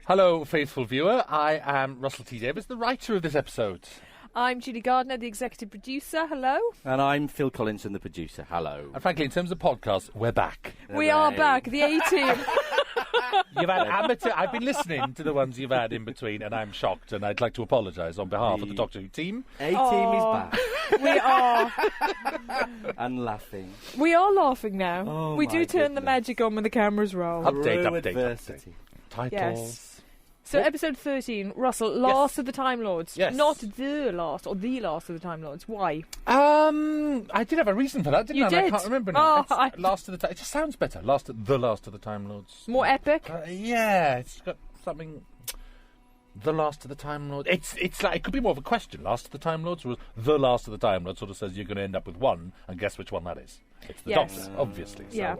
Hello, faithful viewer. I am Russell T. Davies, the writer of this episode. I'm Julie Gardner, the executive producer. Hello. And I'm Phil Collinson, the producer. Hello. And frankly, in terms of podcasts, we're back. We are back, the A-team. You've had amateur... I've been listening to the ones you've had in between, and I'm shocked, and I'd like to apologise on behalf of the Doctor Who team. A-team is back. We are. And laughing. We are laughing now. Oh, we do my turn the goodness. magic on when the cameras roll. Update. Titles. Yes. So episode 13, Russell, Last of the Time Lords. Yes. Not the last, or the last of the Time Lords. Why? I did have a reason for that, didn't You I? did? I can't remember now. Oh, It's Last of the Time... It just sounds better. The Last of the Time Lords. More epic? Yeah, it's got something... The Last of the Time Lords. It's like, it could be more of a question. Last of the Time Lords, or the Last of the Time Lords sort of says you're going to end up with one, and guess which one that is. It's the Yes. Doctor, obviously. So, Yeah.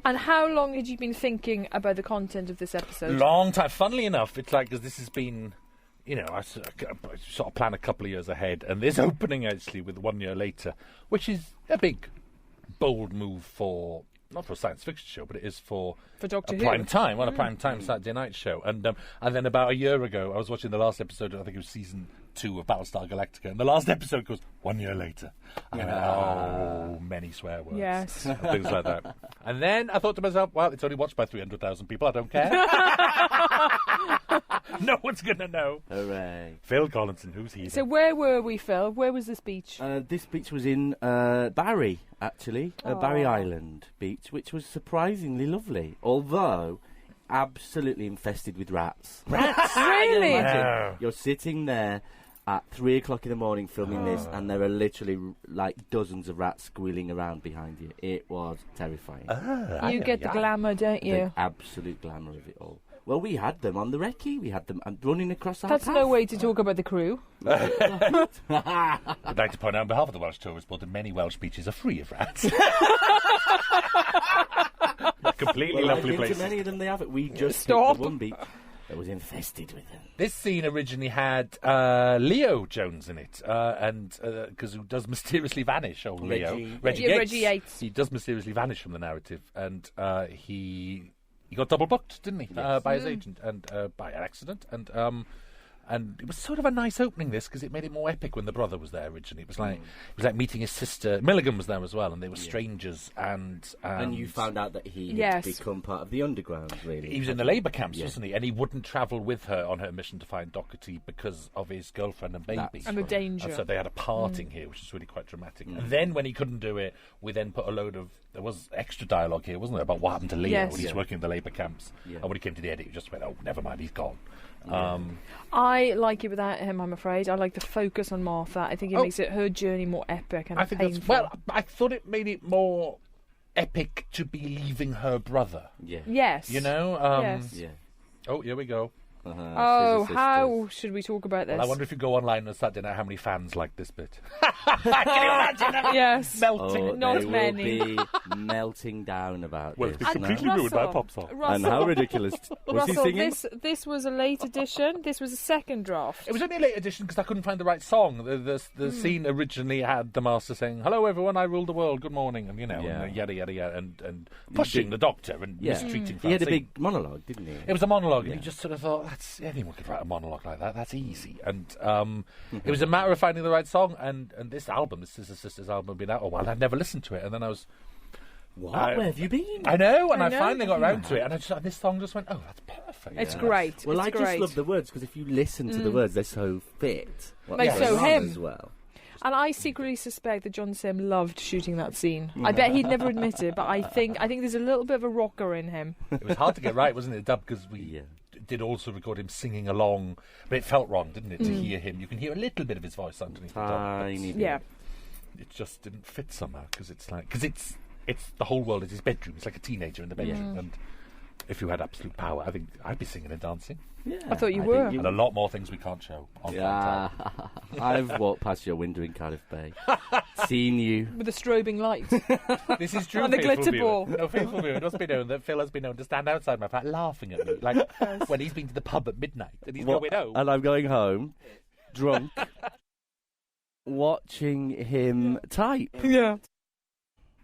And how long had you been thinking about the content of this episode? Long time. Funnily enough, it's like, because this has been, you know, I sort of plan a couple of years ahead, and this opening actually with 1 year later, which is a big, bold move for, not for a science fiction show, but it is for Doctor a Who. prime time, on a prime time Saturday night show. And then about a year ago, I was watching the last episode, I think it was season 2 of Battlestar Galactica, and the last episode goes 1 year later. And I went, oh, many swear words. Yes. And things like that. And then I thought to myself, well, it's only watched by 300,000 people, I don't care. No one's going to know. Hooray. Phil Collinson, who's he? So where were we, Phil? Where was this beach? This beach was in Barry, actually. Barry Aw. Island beach, which was surprisingly lovely. Although, absolutely infested with rats. Rats? Really? Imagine No. you're sitting there at 3 o'clock in the morning filming this, and there are literally like dozens of rats squealing around behind you. It was terrifying. You get the glamour, don't The you? absolute glamour of it all. Well, we had them on the recce. We had them running across our That's path. no way to talk about the crew. I'd like to point out on behalf of the Welsh Tourist Board that many Welsh beaches are free of rats. Completely Well, I've lovely been places. to many of them. They haven't. We just Stop. hit the one beach that was infested with them. This scene originally had Leo Jones in it, and because who does mysteriously vanish, old Leo. Reggie. Yeah, Reggie Yates. He does mysteriously vanish from the narrative, and he got double booked, didn't he, Yes. by his agent and by an accident, and it was sort of a nice opening, this, because it made it more epic when the brother was there originally. It was like meeting his sister. Milligan was there as well, and they were strangers. And you found out that he Yes. had become part of the underground, really. he was in the labour camps, Yeah. wasn't he? And he wouldn't travel with her on her mission to find Doherty because of his girlfriend and baby. That's And the danger. And so they had a parting here, which is really quite dramatic. And then when he couldn't do it, we then put a load of... There was extra dialogue here, wasn't there, about what happened to Leo Yes. when he's Yeah. working in the labour camps. Yeah. And when he came to the edit, he just went, oh, never mind, he's gone. I like it without him, I'm afraid. I like the focus on Martha. I think it makes her journey more epic and I think painful. that's... Well, I thought it made it more epic to be leaving her brother. Yeah. Yes. You know? Yes. Yeah. Oh, here we go. Oh, Scissor how should we talk about this? Well, I wonder if you go online on Saturday night how many fans like this bit. Can you imagine that? Yes. Melting. Oh, Not they many. will be melting down about Well, it's this. been no? completely ruined by a pop song. Russell, And how ridiculous. Was he Russell, singing? this was a late edition. This was a second draft. It was only a late edition because I couldn't find the right song. The scene originally had the Master saying, "Hello, everyone, I rule the world. Good morning," and Yeah. and yada yada yada, and pushing the Doctor and Yeah. mistreating. He had a Francine. big monologue, didn't he? It was a monologue, Yeah. and he just sort of thought, "That's anyone could write a monologue like that. That's easy." And it was a matter of finding the right song. And this album, this Sister Sisters album, had been out a while. I'd never listened to it, and then I was. What? Where have you been? I know, and I I know. finally got around to it, and this song just went, "Oh, that's perfect." It's great. Well, it's I great. just love the words, because if you listen to the words, they're so fit. What Like, goes so on him. as well. And I secretly suspect that John Sim loved shooting that scene. I bet he'd never admit it, but I think there's a little bit of a rocker in him. It was hard to get right, wasn't it, the dub, because we Yeah. did also record him singing along, but it felt wrong, didn't it, to hear him. You can hear a little bit of his voice underneath the dub, Tiny but bit. Yeah. it just didn't fit somehow, because it's the whole world is his bedroom. It's like a teenager in the bedroom, and if you had absolute power, I think I'd be singing and dancing, Yeah, I thought you think were. and a lot more things we can't show on Yeah, I've walked past your window in Cardiff Bay, seen you. With the strobing light. Time. This is true. And the faithful glitter viewer. ball. No, faithful viewer. It must be known that Phil has been known to stand outside my flat laughing at me, like when he's been to the pub at midnight and he's going home. And I'm going home, drunk, watching him type. Yeah.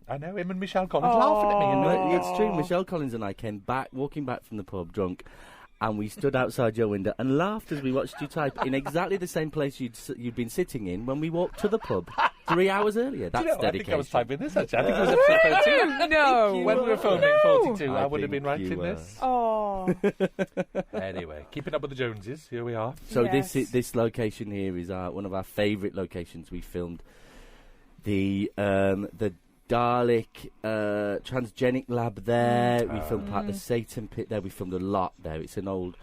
I know, him and Michelle Collins laughing at me. Oh. And It's true. Michelle Collins and I came back, walking back from the pub drunk, and we stood outside your window and laughed as we watched you type in exactly the same place you'd been sitting in when we walked to the pub 3 hours earlier. That's dedication. I think I was typing this, actually. I think it was episode 32. No. When we were filming 42, I would have been think writing you were. this. Oh. Anyway, keeping up with the Joneses, here we are. So Yes. this location here is one of our favourite locations. We filmed the Dalek transgenic lab there. We filmed part of the Satan pit there. We filmed a lot there. It's an old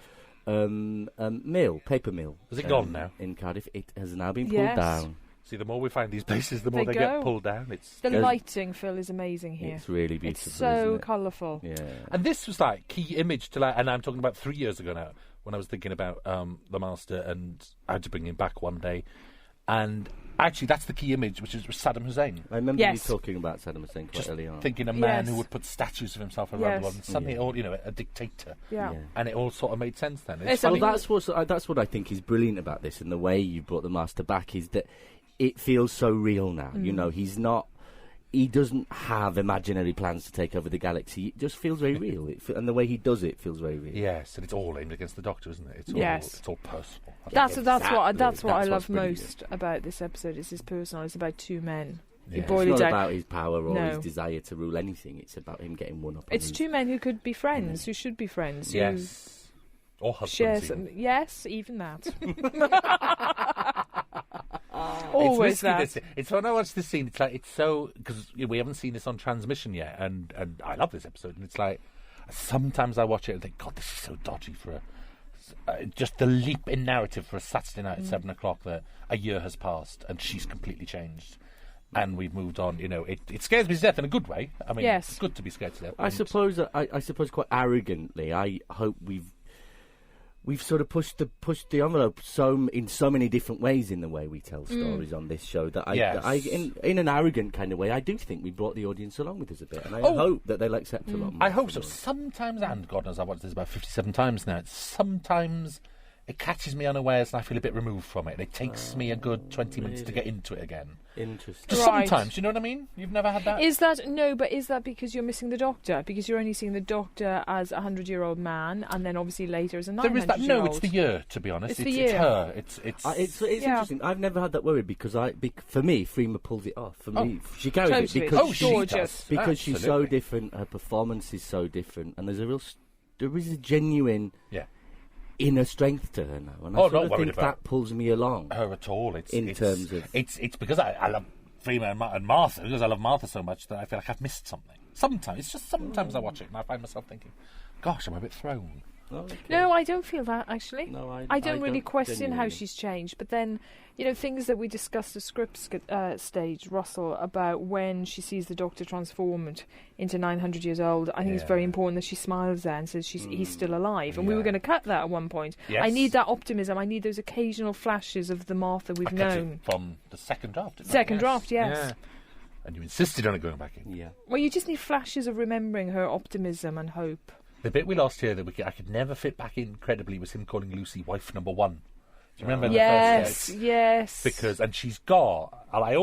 paper mill. Is it gone now? In Cardiff. It has now been pulled Yes. down. See, the more we find these places, the more They they go. get pulled down. The lighting, Phil, is amazing here. It's really beautiful. It's so isn't it? colourful. Yeah. And this was like key image to, like, and I'm talking about 3 years ago now, when I was thinking about the Master, and I had to bring him back one day. And actually, that's the key image, which is Saddam Hussein. I remember Yes. you talking about Saddam Hussein quite Just early on. thinking a man Yes. who would put statues of himself around Yes. the world, and suddenly, Yeah. all, you know, a dictator. Yeah. Yeah. And it all sort of made sense then. It's funny. Well, that's what I think is brilliant about this, and the way you brought the Master back is that it feels so real now. You know, he doesn't have imaginary plans to take over the galaxy. It just feels very real, and the way he does it feels very real. Yes, and it's all aimed against the Doctor, isn't it? It's all, Yes. it's all personal. That's what I That's love what's brilliant. most about this episode. Is his personal. It's about two men. You Yeah. boil It's it not down. about his power or No. his desire to rule anything. It's about him getting one up. on It's his- two men who could be friends, who should be friends. Yes. Or Who share husbands. some, even. yes, even that. It's Always risky, that. this. It's when I watch this scene, it's like, it's so, because we haven't seen this on transmission yet, and I love this episode, and it's like, sometimes I watch it and think, God, this is so dodgy for just the leap in narrative for a Saturday night at 7 o'clock that a year has passed and she's completely changed. And we've moved on. You know, it scares me to death in a good way. I mean, Yes. it's good to be scared to death. I suppose quite arrogantly, I hope we've sort of pushed the envelope in so many different ways in the way we tell stories on this show that in an arrogant kind of way, I do think we brought the audience along with us a bit, and I hope that they'll accept a lot more. I hope so. Sometimes, and God knows I've watched this about 57 times now, sometimes it catches me unawares and I feel a bit removed from it. And it takes me a good 20 minutes to get into it again. Interesting. Just Right. sometimes, you know what I mean? You've never had that? Is that because you're missing the Doctor? Because you're only seeing the Doctor as a 100-year-old man, and then obviously later as a 900-year-old. There is that. No, it's the year, to be honest. It's the year. It's her. It's Yeah. interesting. I've never had that worry because for me, Freema pulls it off. For me, she carries Totally. it because Oh, she gorgeous. because she's so Absolutely. different. Her performance is so different, and there is a genuine Yeah. inner strength to her now, and I Oh, sort not of worried think about that pulls me along. her at all. It's because I love Freema and Martha, because I love Martha so much that I feel like I've missed something. Sometimes, it's just sometimes I watch it and I find myself thinking, gosh, I'm a bit thrown. Okay. No, I don't feel that, actually. No, I don't really question how genuinely. she's changed. But then, things that we discussed at script stage, Russell, about when she sees the Doctor transformed into 900 years old, I think it's very Yeah. important that she smiles there and says he's still alive. And we were Yeah. going to cut that at one point. Yes. I need that optimism. I need those occasional flashes of the Martha we've I kept known. it from the second draft. didn't I? Second draft, yes. Yeah. And you insisted on it going back in. Yeah. Well, you just need flashes of remembering her optimism and hope. The bit we lost here that I could never fit back in credibly was him calling Lucy wife number one. Do you remember in the first case? Yes. Because, and she's got, and I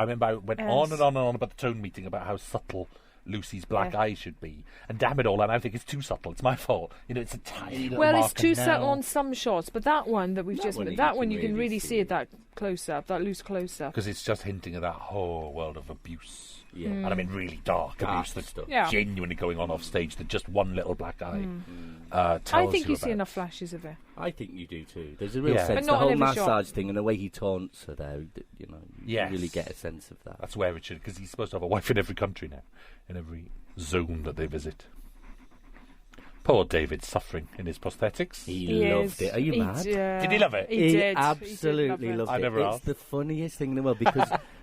remember I went on Yes. and on and on about the tone meeting about how subtle Lucy's black Yeah. eyes should be. And damn it all, and I think it's too subtle. It's my fault. It's a tiny little Well, it's marker too now. subtle on some shots, but that one that we've That just one you that can one you can really really see. see it that close up, that loose close up. Because it's just hinting at that whole world of abuse. Yeah. And I mean really dark abuse that's stuff. Yeah. genuinely going on off stage that just one little black eye tells I think you about. see enough flashes of it. I think you do too. There's a real Yeah. sense. But The not whole in every shot. massage thing and the way he taunts her there, you Yes. really get a sense of that. That's where it should, because he's supposed to have a wife in every country now, in every zone that they visit. Poor David suffering in his prosthetics. He loved it. Are you mad? Did he love it? He did. absolutely He did love loved I it. never It's asked. the funniest thing in the world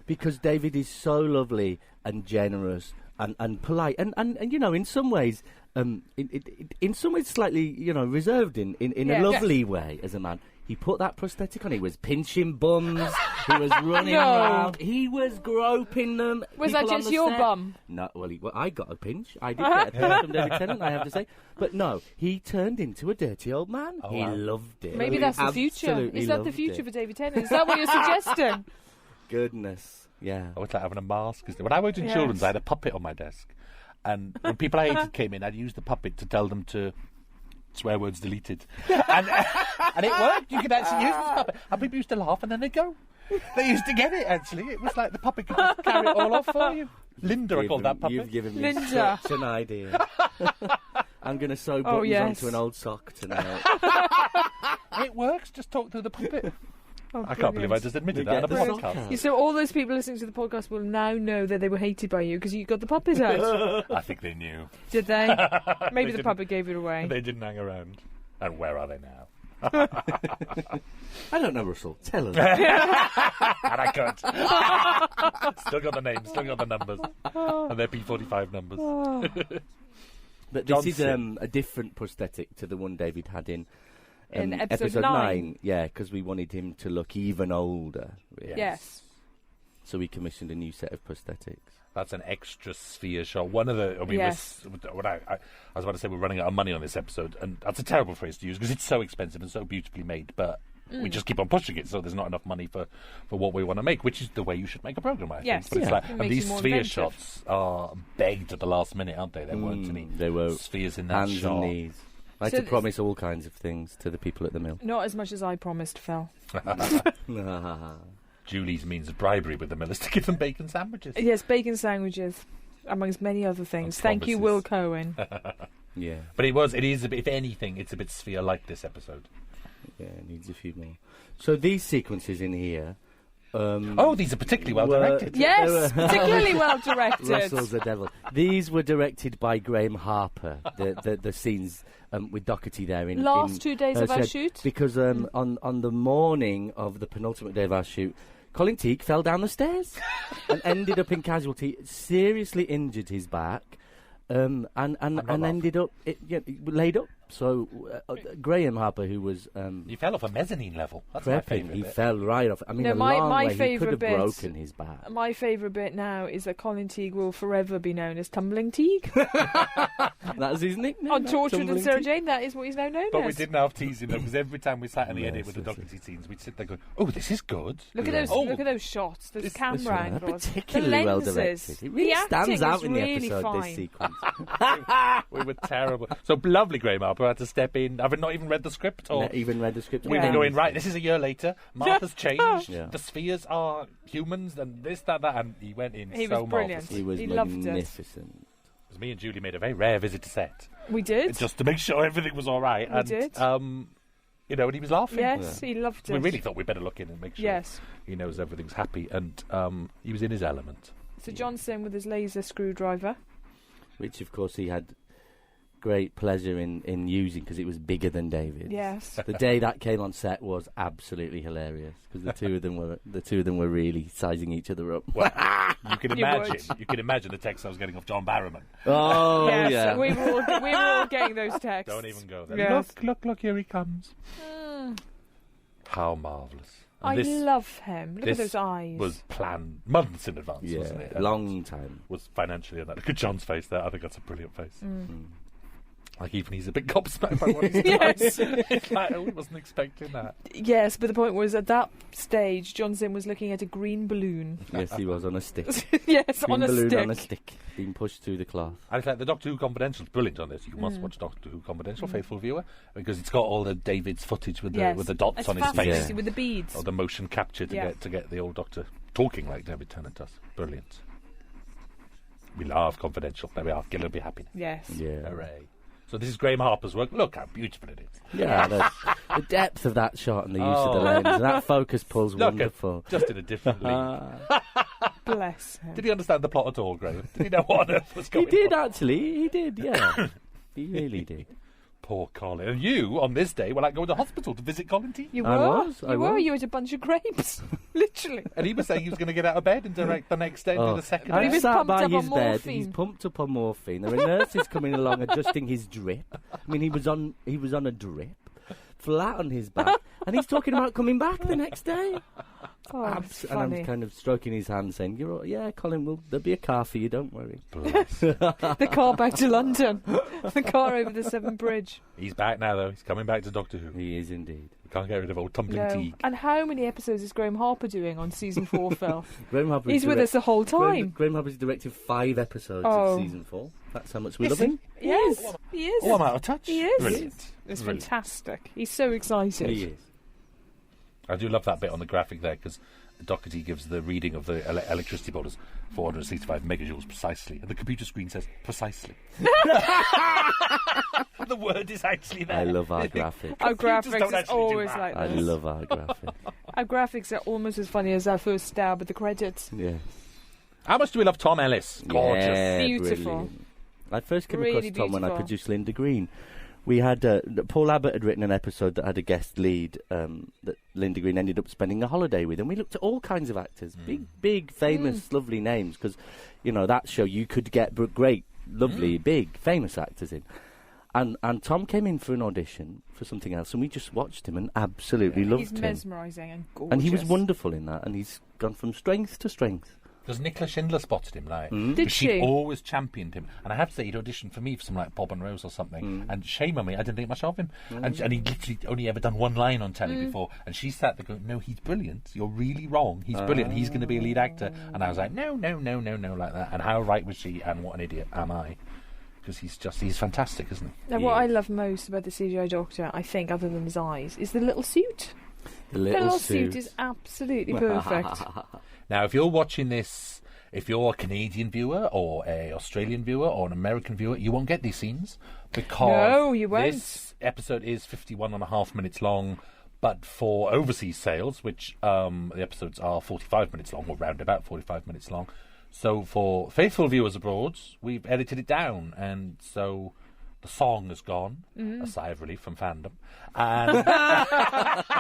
because David is so lovely and generous and polite and in some ways in some ways slightly reserved in Yeah. a lovely way as a man. He put that prosthetic on. He was pinching bums. He was running No. around. He was groping them. Was that People on just the your set- bum? No. Well, I got a pinch. I did get a pinch from David Tennant, I have to say. But no, he turned into a dirty old man. Oh, He wow. loved it. Maybe He that's the future. absolutely Is that the loved future it. for David Tennant? Is that what you're suggesting? Goodness. Yeah. I was like having a mask. When I worked in Yes. children's, I had a puppet on my desk. And when people I hated came in, I'd use the puppet to tell them to swear words deleted. And it worked. You could actually use this puppet. And people used to laugh and then they'd go. They used to get it, actually. It was like the puppet could just carry it all off for you. Linda, I called that puppet. You've given me Linda. such an idea. I'm going to sew buttons onto an old sock tonight. It works. Just talk through the puppet. Oh, I can't believe I just admitted that on a podcast. So all those people listening to the podcast will now know that they were hated by you because you got the puppet out. I think they knew. Did they? Maybe the puppet gave it away. They didn't hang around. And where are they now? I don't know, Russell. Tell us. And I can't. Still got the names, still got the numbers. And they're P45 numbers. But this is a different prosthetic to the one David had in episode 9. Yeah, because we wanted him to look even older. Really. Yes. So we commissioned a new set of prosthetics. That's an extra sphere shot. One of the, I mean, Yes. I was about to say we're running out of money on this episode, and that's a terrible phrase to use because it's so expensive and so beautifully made, but we just keep on pushing it, so there's not enough money for what we want to make, which is the way you should make a program, I think. Yes, But it's like, It and makes these you more sphere inventive. shots are begged at the last minute, aren't they? There weren't any They were spheres in that hands shot. and knees. I had So to promise all kinds of things to the people at the mill. Not as much as I promised, Phil. Julie's means of bribery with the millers to give them bacon sandwiches. Yes, bacon sandwiches, amongst many other things. And Thank you, Will promises. Cohen. Yeah. But it is a bit, if anything, it's a bit sphere-like this episode. Yeah, it needs a few more. So these sequences in here... these are particularly well directed. Yes, particularly well directed. Russell's the devil. These were directed by Graham Harper, the scenes with Doherty there. Last 2 days of our shoot? Because on the morning of the penultimate day of our shoot, Colin Teague fell down the stairs and ended up in casualty, seriously injured his back, and ended up laid up. So Graham Harper, who was he fell off a mezzanine level. That's my prepping, favourite he bit. fell right off. I mean, No, a long my way. He could have favourite bit- broken his back. My favourite bit now is that Colin Teague will forever be known as Tumbling Teague. That's his nickname. On Tortured and Sarah Tumbling Jane, that is what he's now known But as. we didn't have teasing though, because every time we sat in the edit with the Yes, Doherty scenes, we'd sit there going, "Oh, this is good." Look at Yeah. those! Oh, Look at those shots. Those this camera one, angles. particularly the well lenses. directed. It really the stands acting out is in the really episode. fine. This sequence. We were terrible. So lovely, Graham Harper had to step in. I've not even read the script or. Not even read the script. We Yeah. were going, right, this is a year later. Martha's changed. Yeah. The spheres are humans, and this, that, and he went in He so was brilliant. marvellously. He was He loved it. magnificent. It was me and Julie made a very rare visit to set, We did. just to make sure everything was all right. We and, did. and he was laughing. Yes, he loved it. We really thought we'd better look in and make sure Yes. he knows everything's happy, and he was in his element. So Johnson with his laser screwdriver. Which, of course, he had great pleasure in using because it was bigger than David's. Yes. The day that came on set was absolutely hilarious because the two of them were really sizing each other up. Well, you can You imagine. would. You can imagine the text I was getting off John Barrowman. Oh yes, yeah. we were all getting those texts. Don't even go there. Yes. Look! Here he comes. Mm, How marvellous! I And this love him. Look at this those eyes. was planned months in advance, Yeah, wasn't it? a long time. Was financially and that. Look at John's face there. I think that's a brilliant face. Mm. Like even he's a bit gobsmacked by what he's doing. Yes. It's like, I wasn't expecting that. Yes, but the point was at that stage, Johnson was looking at a green balloon. Yes, he was on a stick. Yes, Green on a balloon stick. on a stick, being pushed through the cloth. I think the Doctor Who Confidential is brilliant on this. You must watch Doctor Who Confidential, faithful viewer, because it's got all the David's footage with Yes. the dots It's on his face, fascinating with the beads. or the motion capture to get the old Doctor talking like David Tennant does. Brilliant. We love Confidential. There we are. Gil will be happy. Yes. Yeah. Hooray. So this is Graham Harper's work. Look how beautiful it is. Yeah, the depth of that shot and the use of the lens. And that focus pull's Look wonderful. Just in a different league. Bless him. Did he understand the plot at all, Graham? Did he know what on earth was He going did on? actually. He did. Yeah, he really did. Poor Colin. And you, on this day, were like going to hospital to visit Colin Teague. You I were? was, I You were? was. You ate a bunch of grapes. Literally. And he was saying he was going to get out of bed and direct the next day and do the second But he I'm day. was sat pumped by up his on bed. morphine. He's pumped up on morphine. There are nurses coming along adjusting his drip. I mean, he was on a drip, flat on his back, and he's talking about coming back the next day. Oh, it's And I'm funny. kind of stroking his hand, saying, "You're all, yeah, Colin. There'll be a car for you. Don't worry." Bless. The car back to London. The car over the Severn Bridge. He's back now, though. He's coming back to Doctor Who. He is indeed. We can't get rid of old Tumbling No. Teague. And how many episodes is Graham Harper doing on season 4, Phil? Graham Harper. He's with us the whole time. Graham Harper's directed 5 episodes Oh. of season 4. That's how much we love him. Yes, he is. Oh, I'm out of touch. He is. Brilliant. It's Brilliant. fantastic. He's so excited. He is. I do love that bit on the graphic there because Doherty gives the reading of the electricity bill as 465 megajoules precisely, and the computer screen says precisely. The word is actually there. I love our graphic. Our Computers don't graphics is actually do always that. like I this. love our graphic. Our graphics are almost as funny as our first stab at the credits. Yeah. How much do we love Tom Ellis? Gorgeous. Yeah, Beautiful. brilliant. I first came Really across Tom when I beautiful. produced Linda Green. We had Paul Abbott had written an episode that had a guest lead that Linda Green ended up spending a holiday with, and we looked at all kinds of actors, big, famous, lovely names, because that show you could get great, lovely, big, famous actors in. And Tom came in for an audition for something else, and we just watched him and absolutely loved He's him. mesmerising and gorgeous. And he was wonderful in that, and he's gone from strength to strength. Because Nicola Schindler spotted him, like, Did she she? always championed him. And I have to say, he'd auditioned for me for something like Bob and Rose or something. And shame on me, I didn't think much of him. And he literally only ever done one line on telly before. And she sat there going, "No, he's brilliant. You're really wrong. He's brilliant. He's going to be a lead actor." And I was like, no, like that. And how right was she? And what an idiot am I? Because he's fantastic, isn't he? Now, what I love most about the CGI Doctor, I think, other than his eyes, is the little suit. The The little suit is absolutely perfect. Now, if you're watching this, if you're a Canadian viewer or a Australian viewer or an American viewer, you won't get these scenes because No, you won't. this episode is 51.5 minutes long. But for overseas sales, which the episodes are 45 minutes long, or round about 45 minutes long, so for faithful viewers abroad, we've edited it down, and so the song is gone. A sigh of relief from fandom, and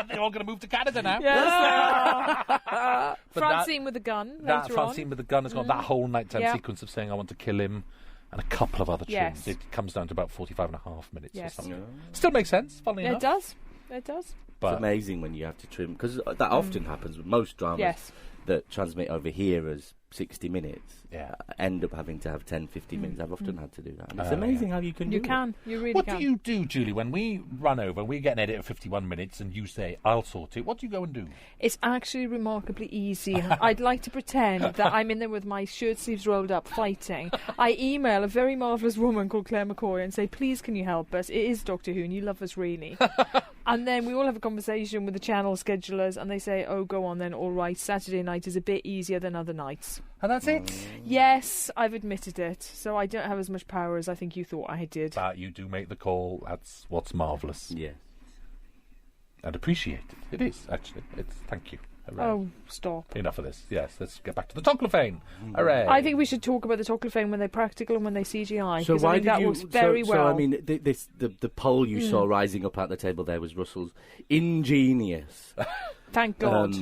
they're all going to move to Canada now. Yes. But Francine with a gun that later on. Francine with the gun has got that whole nighttime Yeah. sequence of saying "I want to kill him," and a couple of other tunes. Yes. It comes down to about 45.5 minutes Yes. or something. Still makes sense, funnily It enough. does. It does. But It's amazing when you have to trim, because that often happens with most dramas Yes. that transmit over here as 60 minutes. Yeah. End up having to have 10, 15 minutes. I've often had to do that. And it's Oh, amazing how you can You do can. You really what can. do you do, Julie, when we run over, we get an edit of 51 minutes and you say, "I'll sort it"? What do you go and do? It's actually remarkably easy. I'd like to pretend that I'm in there with my shirt sleeves rolled up fighting. I email a very marvellous woman called Claire McCoy and say, "Please, can you help us? It is Doctor Who and you love us really." And then we all have a conversation with the channel schedulers and they say, "Oh, go on then, all right, Saturday night is a bit easier than other nights." And that's it. Yes, I've admitted it. So I don't have as much power as I think you thought I did. But you do make the call. That's what's marvellous. Yeah. And appreciated. It is, actually. It's thank you. Hooray. Oh, stop. Enough of this. Yes, let's get back to the Toclophane. Hooray. I think we should talk about the Toclophane when they're practical and when they CGI. So 'cause I why think did that you? works very well. So I mean, the poll you saw rising up at the table there was Russell's ingenious Thank God.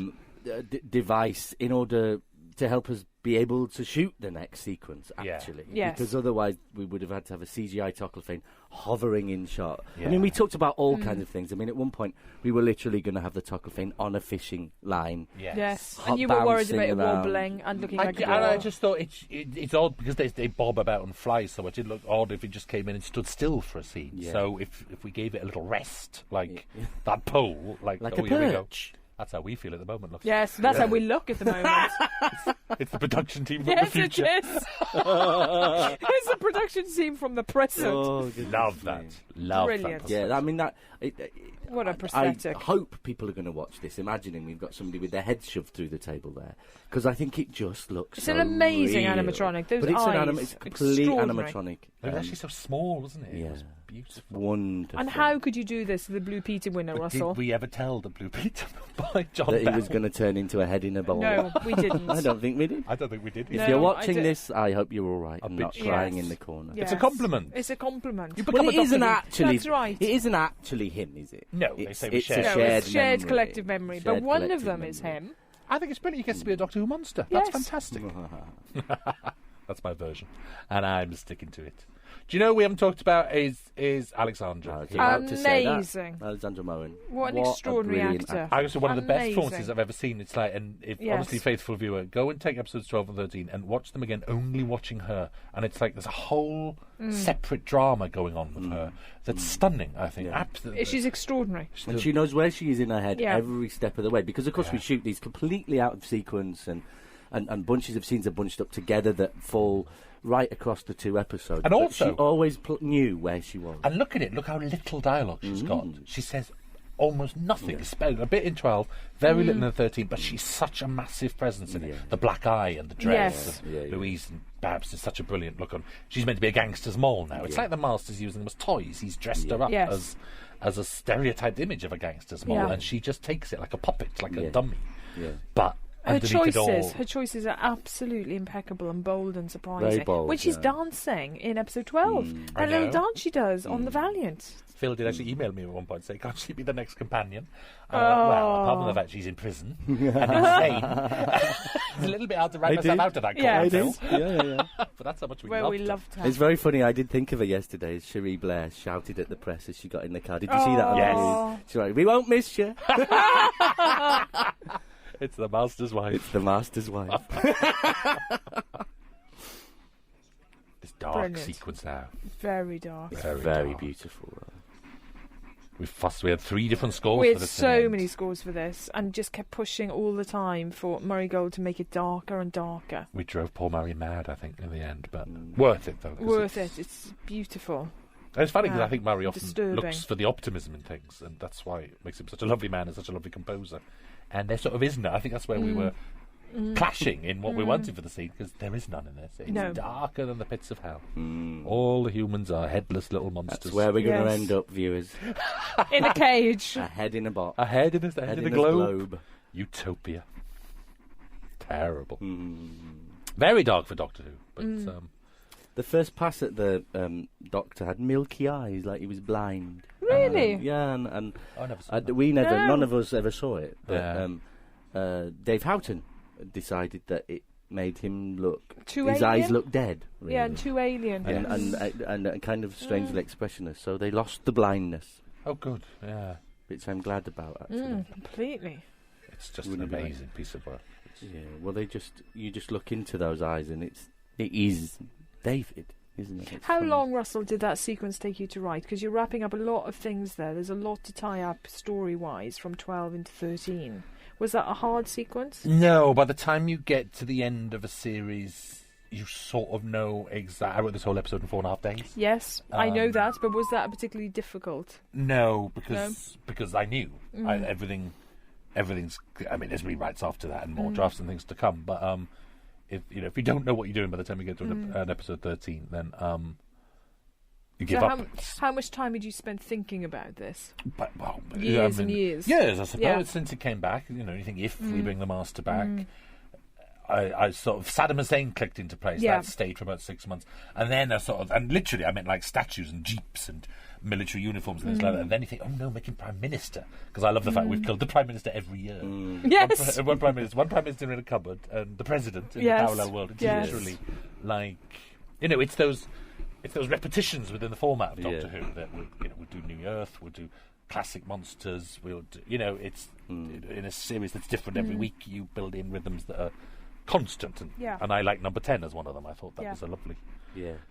device in order to help us be able to shoot the next sequence, Yeah. actually. Yes. Because otherwise we would have had to have a CGI Toclophane hovering in shot. Yeah. I mean, we talked about all kinds of things. I mean, at one point we were literally going to have the Toclophane on a fishing line. Yes, Hot and you were worried bouncing about it around. wobbling and looking I, like and I a just thought it's odd because they bob about and fly so much. It'd look odd if it just came in and stood still for a scene. Yeah. So if we gave it a little rest, like that pole, like Like oh, a here we go. perch. That's how we feel at the moment. Look. Yes, that's how we look at the moment. It's the production team from Yes, the it future. is. It's the production team from the present. Oh, goodness Love me. that. Love Brilliant. that. Yeah, I mean that. What a I prosthetic. hope people are going to watch this, imagining we've got somebody with their head shoved through the table there, because I think it just looks. It's so an amazing real. animatronic. Those but it's eyes, it's completely extraordinary. animatronic. It was actually so small, wasn't it? Yeah. It was beautiful. Wonderful. And how could you do this to the Blue Peter winner, But Russell? did we ever tell the Blue Peter by John that he Bell? was going to turn into a head in a bowl? No, we didn't. I don't think we did. I don't think we did. If No, you're I watching don't- this, I hope you're all right A and bit not yes. crying in the corner. Yes. It's a compliment. It's a compliment. You Well, become it a isn't Doctor Who- actually. That's right. It isn't actually him, is it? No, they it's, say we it's share. a No, shared it's shared memory. collective memory, but Shared one of collective them is memory. him. I think it's brilliant. He gets to be a Doctor Who monster. Yes. That's fantastic. That's my version, and I'm sticking to it. Do you know we haven't talked about is Alexandra? I was He- about to say that. Amazing. Alexandra Moen. What an a extraordinary brilliant actor. I was one of the best Amazing. performances I've ever seen. It's like, and if Yes. obviously faithful viewer, go and take episodes 12 and 13 and watch them again, only watching her. And it's like there's a whole separate drama going on with her that's stunning, I think. Yeah. Absolutely. She's extraordinary. And she knows where she is in her head Yeah. every step of the way. Because, of course, we Yeah. shoot these completely out of sequence and and bunches of scenes are bunched up together that fall right across the 2 episodes. And but also, she always knew where she was. And look at it. Look how little dialogue she's got. She says almost nothing. It's a bit in 12, very little in 13, but she's such a massive presence in it. The black eye and the dress. Yes. Louise and Babs is such a brilliant look on. She's meant to be a gangster's mole now. It's like the Master's using them as toys. He's dressed her up as a stereotyped image of a gangster's mole, and she just takes it like a puppet, like a dummy. Yeah. But her choices are absolutely impeccable and bold and surprising. Very bold, when she's dancing in episode 12, that little dance she does on the Valiant. Phil did actually email me at one point saying, can't she be the next companion? Well, apart from the fact she's in prison and insane, it's a little bit hard to write myself out of that call, Phil. Yeah. But that's how much we Well, we loved loved her. her. It's very funny. I did think of her yesterday. Cherie Blair shouted at the press as she got in the car. Did you see that? Yes. She's like, "We won't miss you." It's the Master's wife. It's the Master's wife. This dark Brilliant. sequence now. Very dark. Very dark. beautiful. We had 3 different scores We for had this. so many scores for this, and just kept pushing all the time for Murray Gold to make it darker and darker. We drove poor Murray mad, I think, in the end, but worth it though. Worth it. It's beautiful. And it's funny because I think Murray often disturbing. looks for the optimism in things, and that's why it makes him such a lovely man and such a lovely composer. And there sort of is none. I think that's where we were clashing in what we wanted for the scene, because there is none in this. It's darker than the pits of hell. All the humans are headless little monsters. That's where we're going to end up, viewers. In a cage. A head in a box. A head in a, Head in a globe. Utopia. Terrible. Very dark for Doctor Who, but The first pass at the Doctor had milky eyes, like he was blind. Really? And I never saw that. none of us ever saw it. But Yeah. Dave Houghton decided that it made him look. Too his alien? eyes looked dead. Really. Yeah, and too alien. And kind of strangely expressionless. So they lost the blindness, Oh, good. Yeah. which I'm glad about. Actually, Completely. It's just Wouldn't an it be amazing piece of work. yeah. Well, you just look into those eyes, and it is David, isn't it? It's How funny. long, Russell, did that sequence take you to write? Because you're wrapping up a lot of things there. There's a lot to tie up story-wise from 12 into 13. Was that a hard sequence? No, by the time you get to the end of a series, you sort of know exactly. I wrote this whole episode in 4.5 days. Yes, I know that, but was that particularly difficult? No, because I knew everything's. I mean, there's rewrites after that and more drafts and things to come. But if you don't know what you're doing by the time you get to an episode 13, then you give up. How much time did you spend thinking about this? But, Years and years. Years, I suppose, Yeah. since it came back. You think if we bring the Master back. I sort of Saddam Hussein clicked into place. Yeah. That stayed for about 6 months, and then and literally I meant like statues and jeeps and military uniforms and things like that. And then you think, oh no, make him Prime Minister, because I love the fact we've killed the Prime Minister every year. Yes. One Prime Minister in a cupboard, and the President in a parallel world. It's literally like it's those repetitions within the format of Doctor Who that we'll do New Earth, we'll do classic monsters, we'll do, it's in a series that's different every week. You build in rhythms that are constant, and I like number 10 as one of them. I thought that was a lovely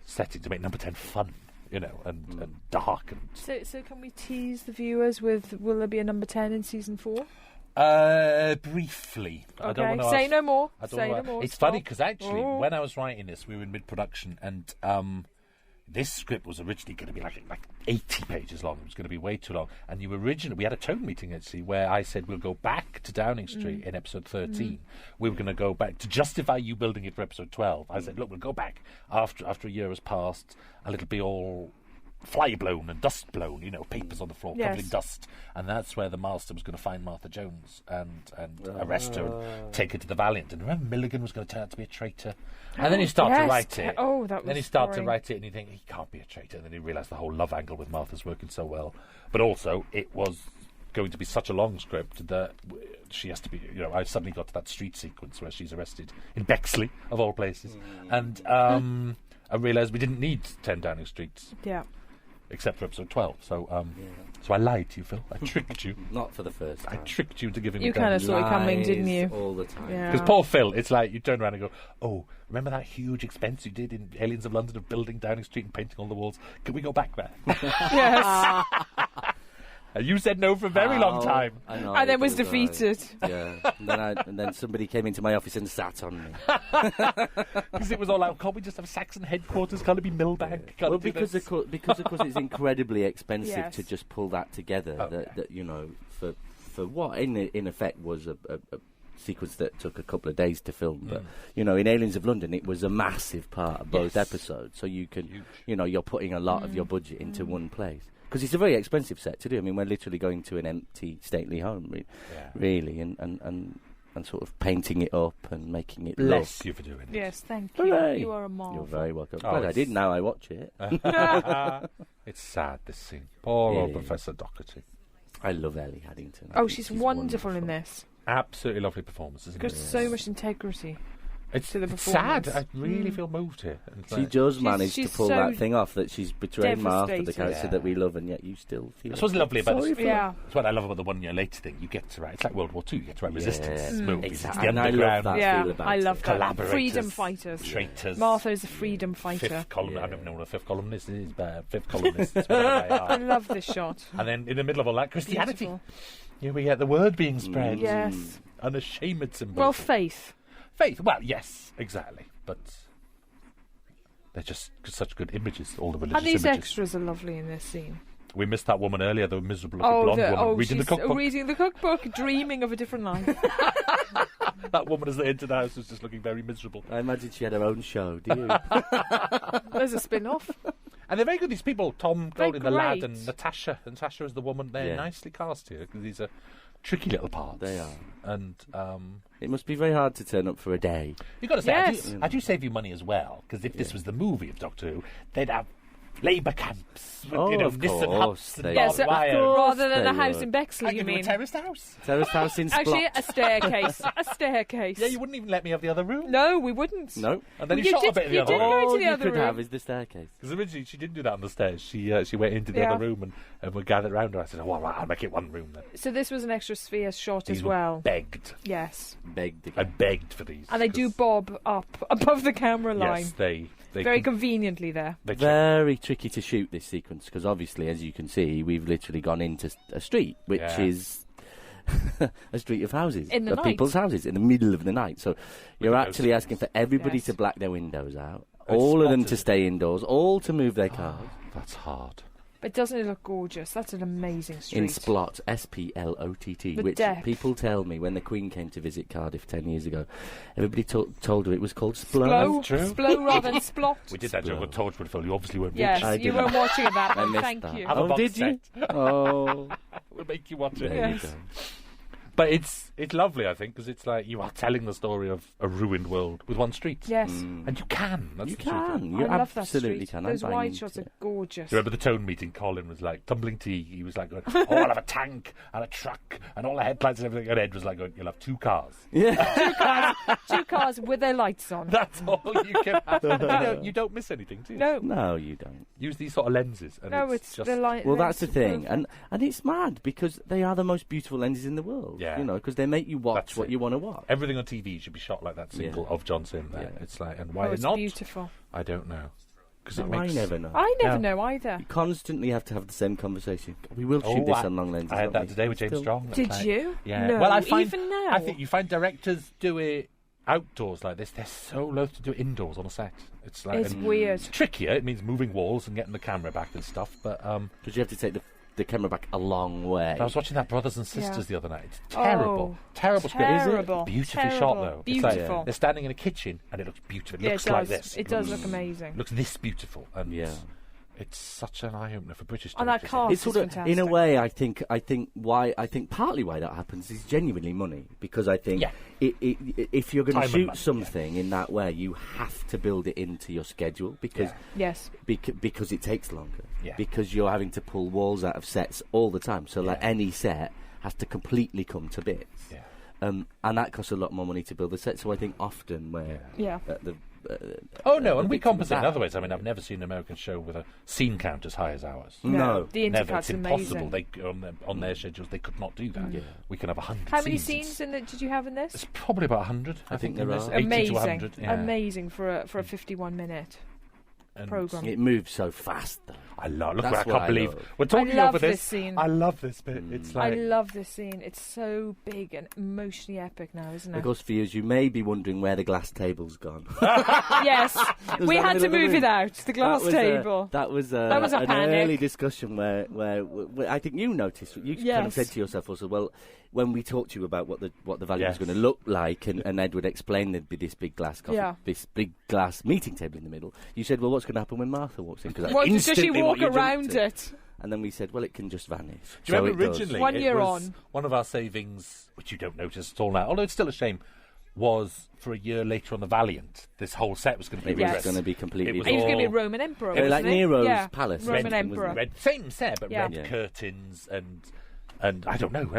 setting to make number 10 fun, and dark. And So can we tease the viewers with, will there be a number 10 in season 4? Briefly. Okay. I don't want to Say no more. Say no more. It's funny because actually, when I was writing this, we were in mid-production, and this script was originally going to be like 80 pages long. It was going to be way too long. And we had a tone meeting actually where I said we'll go back to Downing Street in episode 13. We were going to go back to justify you building it for episode 12. I said, look, we'll go back after a year has passed, and it'll be all fly blown and dust blown, papers on the floor covered in dust, and that's where the Master was going to find Martha Jones and arrest her and take her to the Valiant. And remember, Milligan was going to turn out to be a traitor, and then he started to write it. Then he started to write it, and you think he can't be a traitor. And then he realised the whole love angle with Martha's working so well, but also it was going to be such a long script that she has to be. I suddenly got to that street sequence where she's arrested in Bexley, of all places, and I realised we didn't need 10 Downing Street. Yeah. Except for episode 12. So so I lied to you, Phil. I tricked you. Not for the first time. I tricked you into giving me You kind of saw it coming, didn't you? All the time. Yeah. Because poor Phil, it's like you turn around and go, oh, remember that huge expense you did in Aliens of London of building Downing Street and painting all the walls? Can we go back there? Yes. And you said no for a very long time. I know, And then was it was defeated. Yeah. And then somebody came into my office and sat on me. Because it was all like, can't we just have Saxon headquarters? Can't it be Millbank? Can't Well, it do because this? of course it's incredibly expensive Yes. to just pull that together. Okay. That you know, for what in effect was a sequence that took a couple of days to film. But you know, in Aliens of London, it was a massive part of both episodes. So you can, Huge. you know, you're putting a lot of your budget into one place. Because it's a very expensive set to do. I mean, we're literally going to an empty, stately home, really, and sort of painting it up and making it Bless you for doing it. Yes, thank you. Hooray. You are a marvel. You're very welcome. Oh, Glad I it's- did. Now I watch it. It's sad, this scene. Poor old Yeah. Professor Doherty. I love Ellie Haddington. I Oh, think she's wonderful in this. Absolutely lovely performance, isn't Got it? so much integrity. It's to the sad. performance. I really feel moved here. And it's She like- does manage to she's pull so that thing off that she's betraying Martha, the devastated. character that we love, and yet you still feel. That's what's lovely about sorry this. for her. Yeah. That's what I love about the 1 year later thing. You get to write. It's like World War II. You get to write resistance movies. Exactly. It's the And I love underground. that. Yeah, feel about I it. love that. Collaborators. Freedom fighters. Traitors. Martha's a freedom fighter. Fifth column. Yeah. I don't know what a fifth columnist is, but fifth columnists, whatever they I are. love this shot. And then in the middle of all that, Christianity. Beautiful. Here we get the word being spread. Yes. Unashamed symbol. Well, faith. Faith. Well, yes, exactly. But they're just such good images, all the religious And these images. extras are lovely in this scene. We missed that woman earlier, the miserable looking blonde woman, reading the she's cookbook. reading the cookbook, dreaming of a different life. That woman as they entered the house was just looking very miserable. I imagine she had her own show. Do you? There's a spin-off. And they're very good, these people. Tom They're Golding, the lad, great. and Natasha. And Natasha is the woman. They're Yeah. nicely cast here, because these are tricky little parts. They are. And It must be very hard to turn up for a day. you've got to say, Yes. I do save you money as well, because if this was the movie of Doctor Who, they'd have labour camps with, Oh, of Nissen course huts and they barbed would. Yes, wire. rather than they a house would. in Bexley, I'd you give you a mean? terraced house. Terrace house in Actually, Splot. a staircase. A staircase. Yeah, you wouldn't even let me have the other room. No, we wouldn't. No. And then Well, you you shot did- a bit of the you other did room. go to All the you other could room. have is the staircase. Because originally she didn't do that on the stairs. She went into the Yeah. other room and we gathered round her. I said, "Oh, well, I'll make it one room then." So this was an extra sphere shot These as were well. begged. Yes. Begged I again. begged for these. And they do 'cause- bob up above the camera line. Yes, they Very conveniently there. they check- Very tricky to shoot this sequence because obviously, as you can see, we've literally gone into a street, which Yeah. is a street of houses, In the of night. people's houses in the middle of the night. So you're no actually asking for everybody Yes. to black their windows out, It's all of them to spotted. stay indoors, all to move their cars. That's hard. But doesn't it look gorgeous? That's an amazing street. In Splot, Splott, The which depth. people tell me when the Queen came to visit Cardiff 10 years ago, everybody told her it was called Splo. Splo, True. Splo rather than Splot. We did that joke on Torchwood film. You obviously weren't Yes, watching. I you didn't. weren't watching that, I but missed thank that. you. Have a Oh, box did you? set. Oh, We'll make you watch it. there Yes. you go. But it's lovely, I think, because it's like you are telling the story of a ruined world with one street. Yes. And you can. That's You the truth. can. I You love that absolutely street. can. Those I'm wide buying shots into are gorgeous. You remember the tone meeting? Colin was like, tumbling tea. He was like, going, oh, I'll have a tank and a truck and all the headlights and everything. And Ed was like, going, you'll have 2 cars. Two cars with their lights on. That's all you can have. You don't miss anything, do you? No, No, you don't. Use these sort of lenses. And no, it's it's just... the light. Well, that's the lens thing, perfect. and it's mad because they are the most beautiful lenses in the world. Yeah. You know, because they make you watch That's what it. you want to watch. Everything on TV should be shot like that single Yeah. of John Sim there. Yeah. It's like, and why Oh, it's not? beautiful. I don't know. Because it No, makes... I never know. I never Yeah. know either. You constantly have to have the same conversation. We will shoot Oh, this I- on long lenses. I had don't that we? today with James Still. Strong. Did Like, you? Yeah. No, Well, I find, even now. I think you find directors do it outdoors like this. They're so loath to do it indoors on a set. It's like It's and weird. trickier. It means moving walls and getting the camera back and stuff. But Because you have to take the camera back a long way. I was watching that Brothers and Sisters Yeah. the other night. It's terrible, Oh, terrible script. Is it? terrible. Beautifully Terrible. shot though. It's like Beautiful. they're standing in a kitchen and it looks beautiful. It Yeah, looks it like does. this. It does look amazing. Looks this beautiful. And Yeah. it's such an eye opener for British And that directors. cast It's is sort of, fantastic. in a way, I think partly why that happens is genuinely money, because I think Yeah. if you're going Time to and shoot money, something in that way, you have to build it into your schedule because Yes. because it takes longer. Yeah. Because you're having to pull walls out of sets all the time. So like Yeah. any set has to completely come to bits. Yeah. And that costs a lot more money to build the set. So I think often where Yeah. Oh no, and the we big compensate in back. other ways. I mean, I've never seen an American show with a scene count as high as ours. No. The Never. intercut's It's impossible. amazing. They on their schedules they could not do that. Yeah. We can have 100. How many scenes. scenes did you have in this? It's probably about 100. I think in there this, are. 80 to Amazing. 100. Yeah. Amazing for a 51 minute. program. It moves so fast, though. I love. That's I what can't I believe love. we're talking I love over this scene. I love this bit. It's like I love this scene. It's so big and emotionally epic now, isn't it? Of course, viewers, you may be wondering where the glass table's gone. Yes, we that had in to the move room? it out. The glass table. That was a an early panic. discussion where I think you noticed. You kind of said to yourself also, well, when we talked to you about what the value was going to look like, and Edward explained there'd be this big glass this big glass meeting table in the middle. You said, well, what's going to happen when Martha walks in? Because does she walk around it? And then we said, well, it can just vanish. Do you remember originally? 1 year it was on. One of our savings, which you don't notice at all now, although it's still a shame, was for a year later on the Valiant. This whole set was going to be It was going to be completely. It was He was going to be all Roman Emperor. like wasn't it? Nero's palace. Roman wasn't it? Emperor. red, same set, but red Yeah. curtains and I don't know.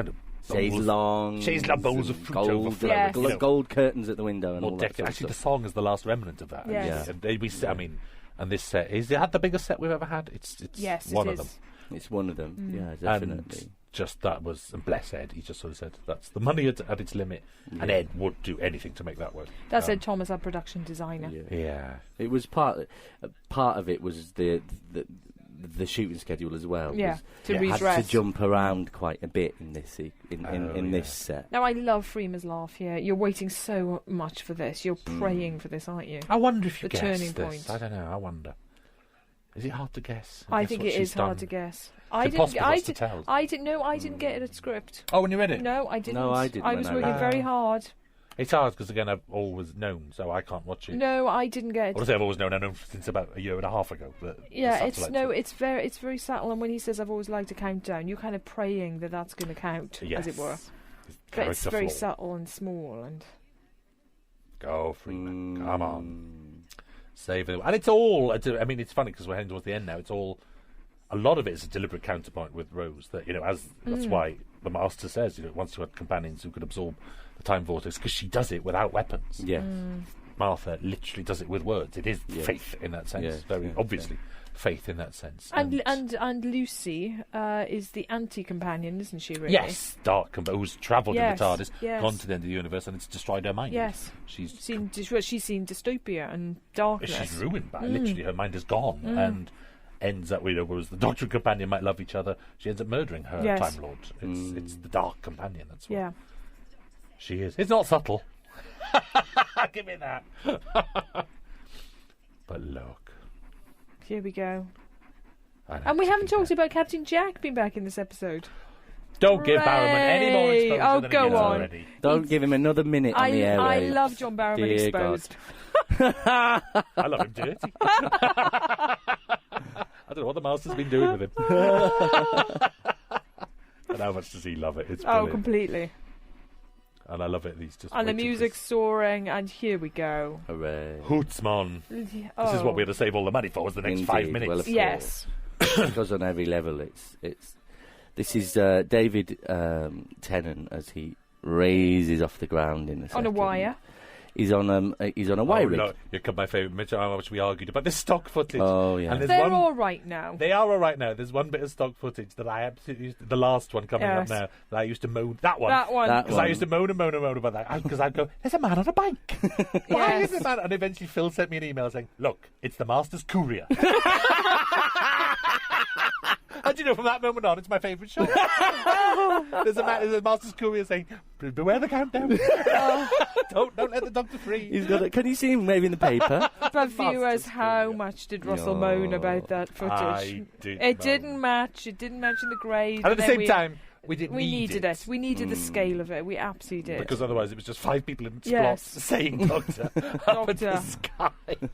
Chaise longues, bowls of fruit overflow. Yes. gold curtains at the window and More all that. decorated. Actually, the song is the last remnant of that. Yes. And I mean, and this set is it had the biggest set we've ever had. It's Yes, one it of is. them. It's one of them. Yeah, And definitely. just that was, and bless Ed, he just sort of said that's the money at its limit, and Ed would do anything to make that work. That's Ed Thomas, our production designer. Yeah. It was part of it was the shooting schedule as well. Yeah, to Had redress. to jump around quite a bit in this in this set. Now, I love Freema's laugh here. You're waiting so much for this. You're praying for this, aren't you? I wonder if you The guessed turning this. point. I don't know. I wonder. Is it hard to guess? I guess think what it she's is hard done. to guess. It's impossible for us to tell. I didn't know. I didn't get it at script. Oh, when you read it? No, I didn't. No, I didn't I when was I working read it. very hard. It's hard because again I've always known, so I can't watch it. No, I didn't get Well, I it. say I've always known. I've known since about a year and a half ago. Yeah, it's very subtle. And when he says, "I've always liked a countdown," you're kind of praying that that's going to count, Yes. as it were. It's But it's character very flaw. subtle and small, and Go Freeman, come on, save it. And it's all. I mean, it's funny because we're heading towards the end now. It's all. A lot of it is a deliberate counterpoint with Rose. That that's why the Master says wants to have companions who could absorb the time vortex because she does it without weapons. Yeah. Martha literally does it with words. It is faith in that sense. Very obviously faith in that sense. and Lucy is the anti-companion, isn't she? Really? Yes, Dark who's travelled in the TARDIS, yes. gone to the end of the universe, and it's destroyed her mind. Yes. She's seen dystopia and darkness. she's ruined by it. Literally, her mind is gone, and ends up whereas the Doctor and companion might love each other, she ends up murdering her Time Lord. It's the Dark companion. That's what she is. It's not subtle. Give me that. But look, here we go. And we haven't talked about Captain Jack being back in this episode. Don't give Barrowman any more exposure Oh, than go he gets on. already. Don't give him another minute on the airwaves. I love John Barrowman Dear exposed. I love him dirty. I don't know what the Master's been doing with him. And how much does he love it? It's brilliant. Completely. And I love it. He's just And the waiting for music's soaring, and here we go. Hooray. Hootsman. This is what we had to save all the money for. Was the next 5 Indeed. minutes? Well, of Yes. Because on every level, this is David Tennant as he raises off the ground in the On a second. wire. He's on a wire rig. No, you come my favourite. Mitch, how much we argued about the stock footage. Oh yeah. And there's They're one, all right now. They are all right now. There's one bit of stock footage that I absolutely used, the last one coming up Yes. now, that I used to moan. That one. That one. Because I used to moan about that. Because I'd go, there's a man on a bike. Why is Yes. the man? And eventually Phil sent me an email saying, look, it's the Master's courier. And you know, from that moment on, it's my favourite shot. There's a Master's courier saying, beware the countdown. Don't let the Doctor free. He's got can you see him waving the paper? But viewers, how much did Russell moan about that footage? It didn't match. It didn't match in the grade. And at the then same time, we didn't we need needed it. We needed the scale of it. We absolutely did. Because otherwise it was just 5 people in Yes. spots saying Doctor up in the Doctor. sky.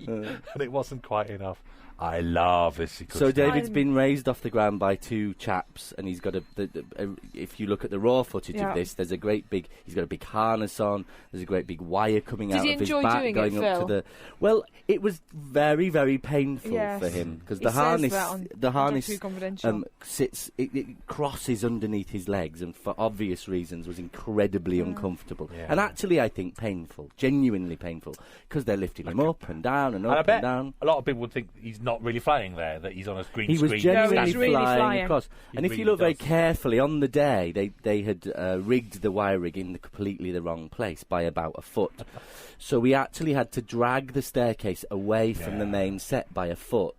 And it wasn't quite enough. I love this sequence. So David's been raised off the ground by 2 chaps, and he's got if you look at the raw footage of this, he's got a big harness on. There's a great big wire coming out of his back going up to the. Well, it was very, very painful for him because the harness sits, it crosses underneath his legs, and for obvious reasons was incredibly uncomfortable, and actually I think painful, genuinely painful, because they're lifting him up and down and up and down. A lot of people would think he's not really flying there, that he's on a green He screen. was genuinely he's really flying. across. And if really you look very does. carefully, on the day, they had rigged the wire rig in completely the wrong place by about a foot. So we actually had to drag the staircase away from the main set by a foot.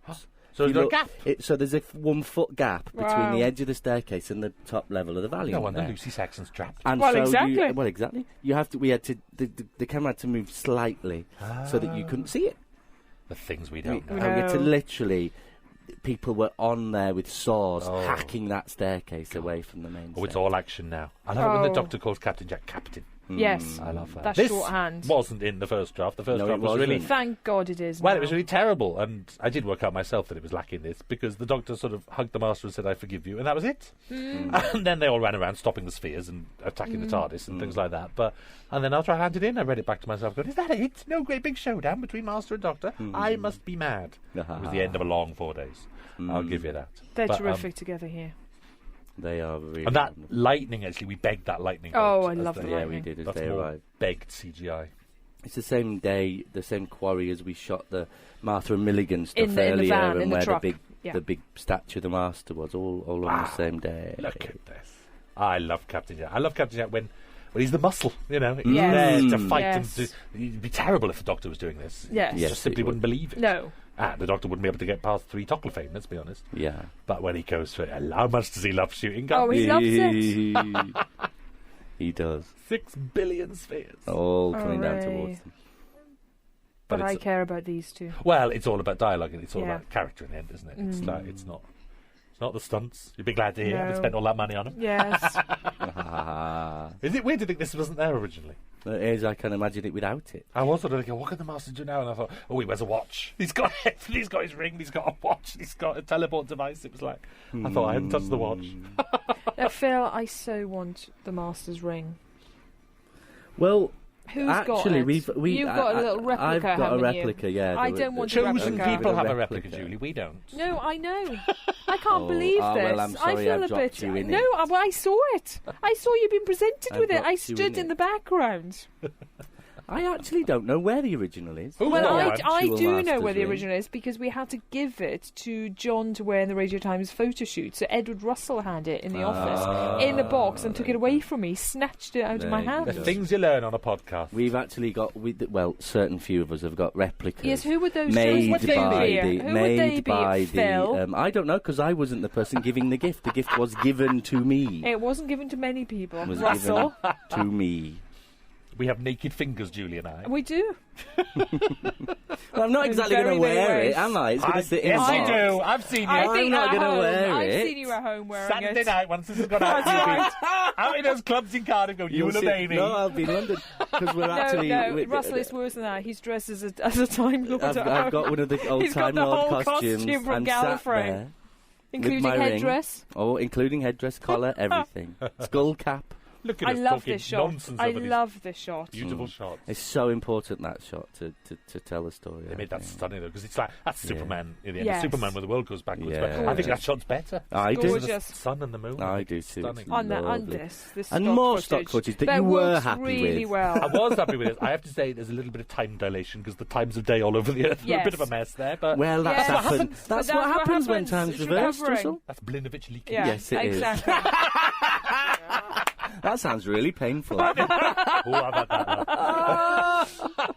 So If there's you no look- gap. So there's a 1 foot gap between Wow. the edge of the staircase and the top level of the valley. No wonder Lucy Saxon's trapped. And Well, so exactly. well, exactly. You have to. We had to. The camera had to move slightly so that you couldn't see it. The things we don't know. We had to No. literally. People were on there with saws hacking that staircase away from the main. Oh, it's set. all action now. I love it when the Oh. Doctor calls Captain Jack Captain. Yes. I love that. That's This shorthand. wasn't in the first draft. The first No, draft it was really... wasn't. Thank God it is. Well, now. it was really terrible, and I did work out myself that it was lacking this, because the Doctor sort of hugged the Master and said, "I forgive you," and that was it. And then they all ran around stopping the spheres and attacking the TARDIS and things like that. And then after I handed in, I read it back to myself, going, "Is that it? No great big showdown between Master and Doctor? I must be mad." It was the end of a long 4 days. I'll give you that. They're But, terrific together here. They are really. And that wonderful. lightning, actually, we begged that lightning. Oh, out I as love they- the Yeah, lightning. we did as That's they more arrived. begged CGI. It's the same day, the same quarry as we shot the Martha and Milligan stuff In the earlier, van, and in the where truck. the big, Yeah. the big statue of the Master was, all on the same day. Look at this. I love Captain Jack. I love Captain Jack when he's the muscle, you know. He's Yes. there to fight Yes. and it'd be terrible if the Doctor was doing this. Yes. You Yes, just simply it would. wouldn't believe it. No. And the Doctor wouldn't be able to get past 3 Toclafane, let's be honest. Yeah. But when he goes for it, how much does he love shooting Oh, guns? he loves it. He does. 6 billion spheres. All coming down Hooray. towards them. But it's- I care about these two. Well, it's all about dialogue and it's all Yeah. about character in the end, isn't it? It's like, it's not the stunts. You'd be glad to hear. I haven't No. spent all that money on them. Yes. Is it weird to think this wasn't there originally? It is, I can imagine it without it. I was sort of thinking, what can the Master do now? And I thought, oh, he wears a watch. He's got his ring, he's got a watch, he's got a teleport device. It was like, I thought I hadn't touched the watch. Now, Phil, I so want the Master's ring. Well, Who's actually, got it? You've got a little replica, I've got a haven't you? replica, yeah. I don't want a Chosen replica. people have a replica. replica, Julie. We don't. No, I know. I can't Oh, believe ah, this. well, I'm I sorry feel I've a dropped bit. you in No, it. I saw it. I saw you being presented I've with it. I dropped you stood in in it. the background. I actually don't know where the original is. Who's Well, got I, one? I Actual do know Master's where the ring. original is because we had to give it to John to wear in the Radio Times photo shoot. So Edward Russell had it in the office in a box and took it away from me, snatched it out of my There you The hand. go. things you learn on a podcast. We've actually got, well, certain few of us have got replicas. Yes, who would those made would they by be? the Who would they made be? by Phil? the I don't know because I wasn't the person giving the gift. The gift was given to me. It wasn't given to many people. Was Russell, given to me. We have naked fingers, Julie and I. we do. Well, I'm not In exactly very going to many wear ways. it, am I? It's going to sit in yes, a I box. do. I've seen you. I think not at gonna home. wear I've it. seen you at home wearing Saturday it. night, once this has gone out, out in those clubs in Cardiff, going, you You'll and a see- baby. No, I'll be in London because we're actually. No, Russell is worse than that. He's dressed as a Time Lord. I've got one of the old He's got Time the Lord whole costumes costume from and sat Gallifrey. there, including my ring. headdress. oh, including headdress, collar, everything, skull cap. Look at I us love talking this shot. nonsense I over these love this shot. beautiful shots. It's so important that shot to tell a story. They I made that think. stunning though, because it's like that's Yeah. Superman in the end. Yes. It's Superman where the world goes backwards. But Yeah. I think that shot's better. I do. Gorgeous. The sun and the moon. I do too. Stunning. It's On lovely. this And stock more footage. stock footage that That you were works happy really with. well. I was happy with it. I have to say, there's a little bit of time dilation because the times of day all over the earth were a bit of a Yes. mess there. But Well, that's Yeah. That's what happened. happens. That's But what happens when happens. time's It's reversed, recovering. Russell. that's Blinovich leaking. Yeah, Yes, it is. exactly. That sounds really painful. Oh, I've had that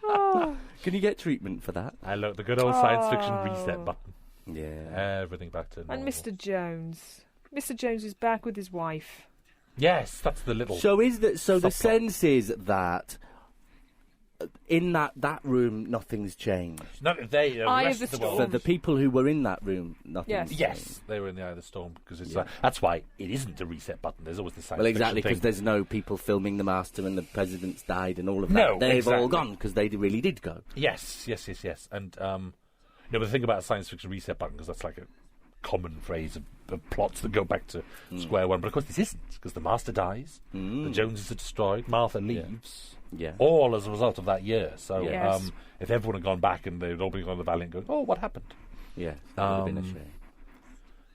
one. Can you get treatment for that? I look the good old science fiction reset button. Yeah. Everything back to normal. And Mr. Jones. Mr. Jones is back with his wife. Yes, that's the little. So is that? So the Subplot. sense is that in that room nothing's changed. No, they. The Eye rest of the of the world. For the people who were in that room, nothing's Yes. changed. Yes, they were in the eye of the storm because it's Yeah. that's why it isn't a reset button. There's always the science Well, exactly, fiction because thing. there's no people filming the Master and the president's died and all of that. No, They've all exactly. gone because they really did go. Yes. And no, but the thing about a science fiction reset button, because that's like a common phrase of plots that go back to square one. But of course, this isn't, because the Master dies, the Joneses are destroyed, Martha leaves, Yeah. all as a result of that year. So Yes. if everyone had gone back and they'd all been on the Valley and going, oh, what happened? Yeah, that would have been a Um, shame.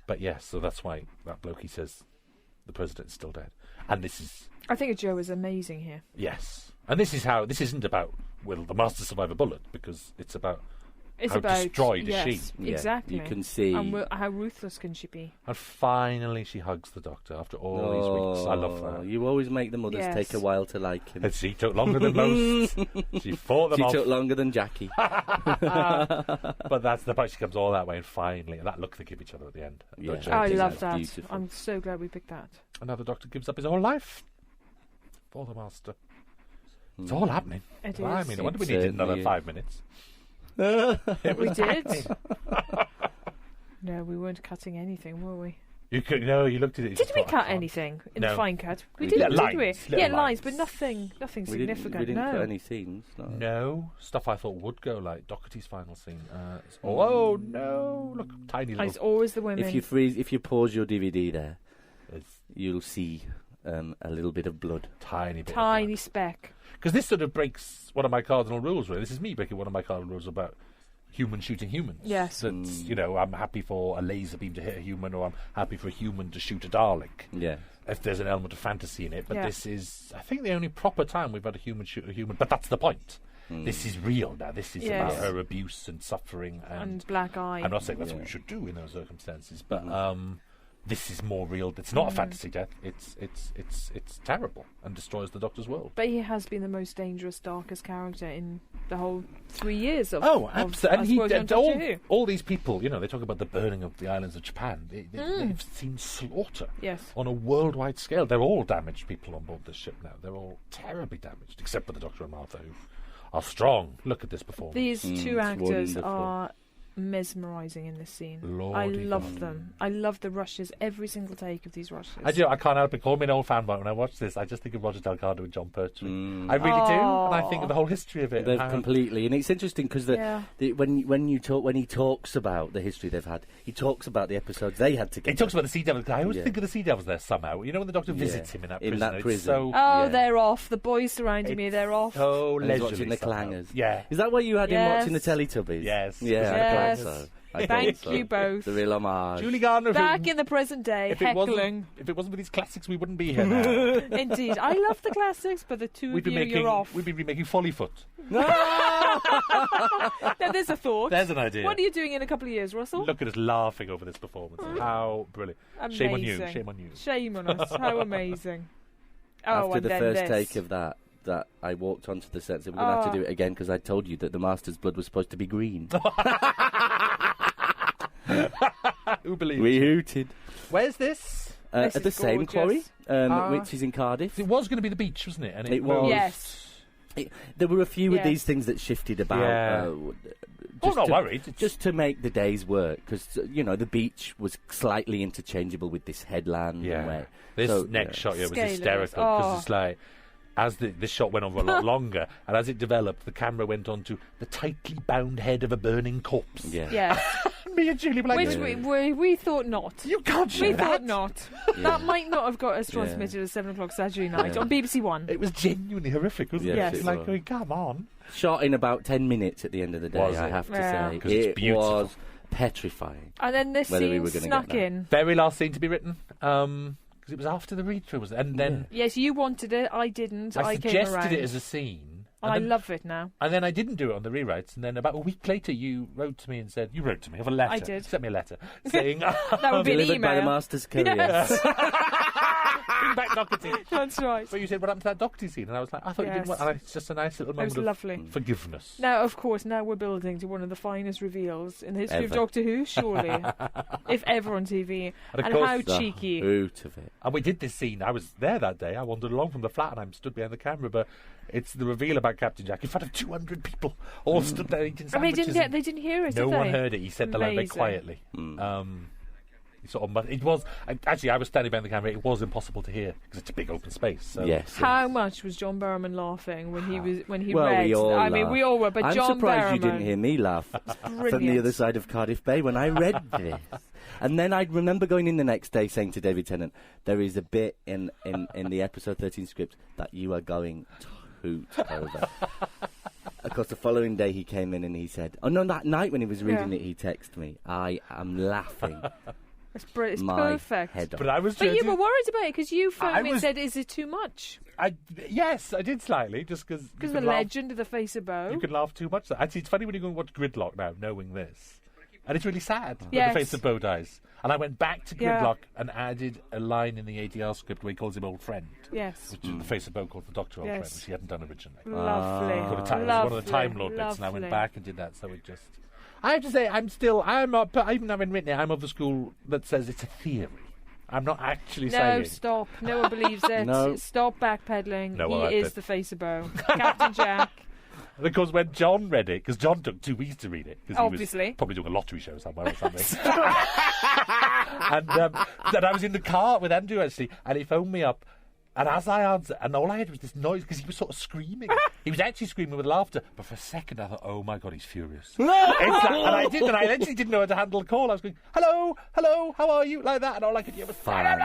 But yes, so that's why that bloke, he says the president's still dead. And this is, I think Joe is amazing here. yes. And this is how, this isn't about, will the Master survive a bullet? Because it's about It's how about destroyed yes, is she? exactly. You can see. And how ruthless can she be? And finally she hugs the Doctor after all these weeks. I love that. You always make the mothers Yes. take a while to like him. And she took longer than most. She fought them She off. took longer than Jackie. But that's the part. She comes all that way, and finally, and that look they give each other at the end. Yeah. Don't you? I think love that's that. beautiful. I'm so glad we picked that. Another Doctor gives up his whole life for the Master. It's all happening. It I is. mean, I wonder we It needed another certainly 5 minutes. We did. No, we weren't cutting anything, were we? You could no. You looked at it. you Did just we thought, cut I can't. anything in No. the fine cut? We We didn't, did. did we? Lines, little Yeah, lines. lines, but nothing We significant. didn't no. cut any scenes. No. No stuff I thought would go like Doherty's final scene. Oh no! Look, tiny It's little. always the women. If you pause your DVD there, It's you'll see a little bit of blood. tiny bit. Tiny speck. Because this sort of breaks one of my cardinal rules. Really, this is me breaking one of my cardinal rules about humans shooting humans. Yes. That's I'm happy for a laser beam to hit a human, or I'm happy for a human to shoot a Dalek. Yeah. If there's an element of fantasy in it, but Yeah. this is, I think, the only proper time we've had a human shoot a human. But that's the point. This is real now. This is Yes. about her abuse and suffering, And black eye. I'm not saying that's what you should do in those circumstances, but this is more real. It's not a fantasy death. It's terrible and destroys the Doctor's world. But he has been the most dangerous, darkest character in the whole 3 years of. Absolutely. Of, And Doctor Who. all these people, they talk about the burning of the islands of Japan. They've seen slaughter Yes. on a worldwide scale. They're all damaged people on board this ship now. They're all terribly damaged, except for the Doctor and Martha, who are strong. Look at this performance. These two it's actors wonderful. are mesmerising in this scene. Lordy I love God. them. I love the rushes, every single take of these rushes. I can't help it. Call me an old fanboy. When I watch this, I just think of Roger Delgado and John Pertwee. I really do, and I think of the whole history of it. They've and how- completely, and it's interesting because when he talks about the history they've had, he talks about the episodes they had together. He talks about the Sea Devils. I always Yeah. think of the Sea Devils there somehow. You know when the Doctor visits him in that prison. It's so Oh, Yeah. they're off. The boys surrounding me, they're off. so And he's leisurely watching the somehow. clangers. Yeah. Is that why you had him Yes. watching the Teletubbies? Yes. Yeah, Yes. I thought so. I Thank thought so. you both. The real homage. Julie Gardner. Back in the present day, if it heckling. wasn't for these classics, we wouldn't be here now. Indeed. I love the classics, but the two We'd of be you, you're off. We'd be remaking Follyfoot. Now, there's a thought. There's an idea. What are you doing in a couple of years, Russell? Look at us laughing over this performance. How brilliant! Shame on you. Amazing. Shame on you. Shame on us. How amazing. Oh, After and the then first this. take of that I walked onto the set, so we're going to have to do it again because I told you that the Master's blood was supposed to be green. Who believes? We hooted. Where's this? This At the is same gorgeous. quarry, which is in Cardiff. It was going to be the beach, wasn't it? And It was. Yes. There were a few of Yes. these things that shifted about. Yeah. Just not to- worried. It's- Just to make the days work, because the beach was slightly interchangeable with this headland. Yeah. Where, This so, next shot here was Scalers. hysterical because Oh. it's like, as this shot went on for a lot longer, and as it developed, the camera went on to the tightly bound head of a burning corpse. Yeah. Yes. Me and Julie were like, Which we thought not. you can't show We that. thought not. That might not have got us transmitted at 7 o'clock Saturday night Yeah. on BBC One. It was genuinely horrific, wasn't Yes, it? it Like, was. going, come on. Shot in about 10 minutes at the end of the day, Was I it? have to Yeah. say. 'Cause it's It beautiful. was petrifying. And then this Whether we scene were gonna snuck get that. in. Very last scene to be written, because it was after the read-through, was it? And then Yes, you wanted it. I didn't. I I came suggested around. it as a scene. And I then- love it now. And then I didn't do it on the rewrites. And then about a week later, you wrote to me and said, of a letter. I did. Sent me a letter saying, That would be an Delivered by the email. Master's courier. Yes. bring back Doherty. That's right. But you said, what happened to that Doherty scene? And I was like, I thought you didn't Yes. want... And it's just a nice little It moment was of lovely. forgiveness. Now, of course, now we're building to one of the finest reveals in the history of Ever. Doctor Who, surely. If ever on TV. And of And course, how The cheeky. hoot of it. And we did this scene. I was there that day. I wandered along from the flat and I'm stood behind the camera. But it's the reveal about Captain Jack in front of 200 people, all stood there eating I mean, sandwiches. they didn't hear it, No did they? one heard it. He said the line very Amazing. quietly. He sort of, it was actually. I was standing behind the camera. It was impossible to hear because it's a big open space. So. Yes. How much was John Barrowman laughing when he Well, read? we all I mean, laughed. we all were, but I'm John surprised Barrowman. you didn't hear me laugh from the brilliant. other side of Cardiff Bay when I read this. And then I remember going in the next day saying to David Tennant, there is a bit in the episode 13 script that you are going to hoot over. Of course, the following day he came in and he said, oh no, that night when he was reading it, he texted me, I am laughing It's perfect. Head on. But I was. But you were worried about it because you phoned me and was- said, "Is it too much?" Yes, I did slightly, just because. Because the legend of the face of Bo. You can laugh too much. Actually, it's funny when you go and watch Gridlock now, knowing this. And it's really sad when Yes. the face of Bo dies. And I went back to Yeah. Gridlock and added a line in the ADR script where he calls him old friend. Yes. Which is the face of Bo called the Doctor old Yes. friend, which he hadn't done originally. Lovely. Called a time, it was one of the Time Lord bits, and I went Lovely. back and did that, so it just... I have to say, even having written it, I'm of the school that says it's a theory. I'm not actually No, saying... stop. No one believes it. No. Stop backpedaling. No, well, he is that- the face of Bo. Captain Jack. And of course, when John read it, because John took 2 weeks to read it, because he Obviously. was probably doing a lottery show somewhere or something. And then I was in the car with Andrew, actually, and he phoned me up, and as I answered, and all I heard was this noise, because he was sort of screaming. He was actually screaming with laughter, but for a second I thought, oh my God, he's furious. And I literally didn't know how to handle the call. I was going, hello, how are you? Like that, and all I could hear was... Fine. And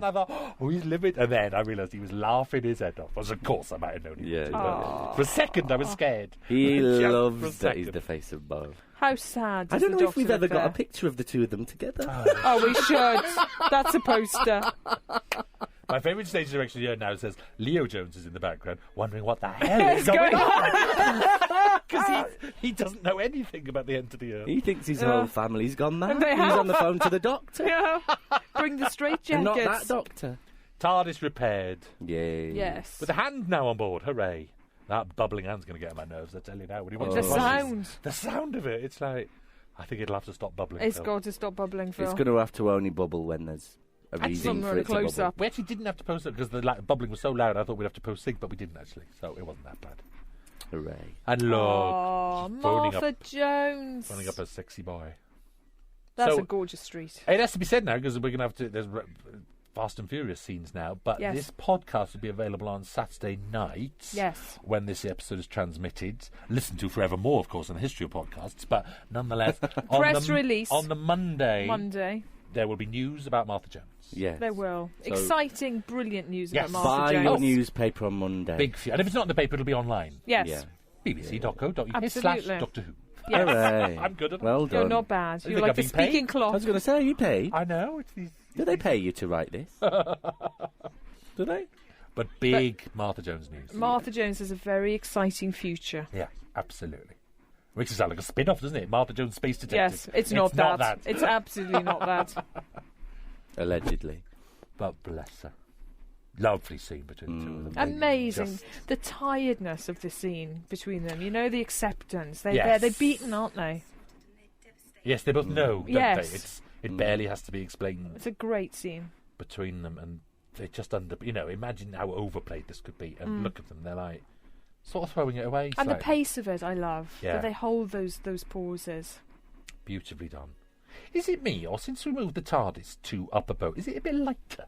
I thought, oh, he's livid. And then I realised he was laughing his head off. Because of course I might have known him. Yeah, But for a second I was scared. He Just for a loves that he's second. the face of Bo. How sad. I does don't the know if we've Doctor ever look got a there? picture of the two of them together. Oh, we should. That's a poster. My favourite stage direction here now says Leo Jones is in the background, wondering what the hell is going on. Because he doesn't know anything about the end of the earth. He thinks his whole family's gone mad. They He's have. on the phone to the doctor. Yeah. Bring the straight And not that jackets. doctor. TARDIS repaired. Yay. Yes. With a hand now on board, hooray. That bubbling hand's going to get on my nerves, I tell you now. When he wants The to sound. The sound of it, it's like, I think it'll have to stop bubbling. It's Phil. got to stop bubbling, Phil. It's going to have to only bubble when there's a Actually, reason somewhere for it to close bubble. up. We actually didn't have to post it because the bubbling was so loud. I thought we'd have to post sync, but we didn't actually, so it wasn't that bad. Hooray. And look, Oh, she's phoning Martha Jones. phoning up a sexy boy. That's So- a gorgeous street. It has to be said now because we're going to have to. There's Fast and Furious scenes now, but Yes. this podcast will be available on Saturday night. Yes. When this episode is transmitted, listen to forevermore, of course, in the history of podcasts. But nonetheless, Press release. on the Monday. there will be news about Martha Jones. Yes. There will. So- Exciting, brilliant news Yes. about Martha Buy Jones. your newspaper on Monday. Big, and if it's not in the paper, it'll be online. Yes. Yeah. bbc.co.uk/Doctor Who. Yes. Hooray. I'm good at that. Well done. You're not bad. I You're think like I've the been paid. speaking I clock. was going to say, are you paid? I know. It's these, Do they pay you to write this? Do they? but big Martha Jones news. Martha Jones has a very exciting future. Yeah, absolutely. Makes it sound like a spin-off, doesn't it? Martha Jones Space Detective. Yes, it's not that. It's absolutely not that. Allegedly. But bless her. Lovely scene between the two of them. Amazing. Just- The tiredness of the scene between them. You know, the acceptance. They're Yes. they're beaten, aren't they? Yes, they both know, don't Yes. they? It barely has to be explained It's a great scene. between them, and they just imagine how overplayed this could be, and look at them, they're like, sort of throwing it away. And the slightly. pace of it, I love. Yeah. That they hold those pauses. Beautifully done. Is it me, or since we moved the TARDIS to Upper Boat, is it a bit lighter?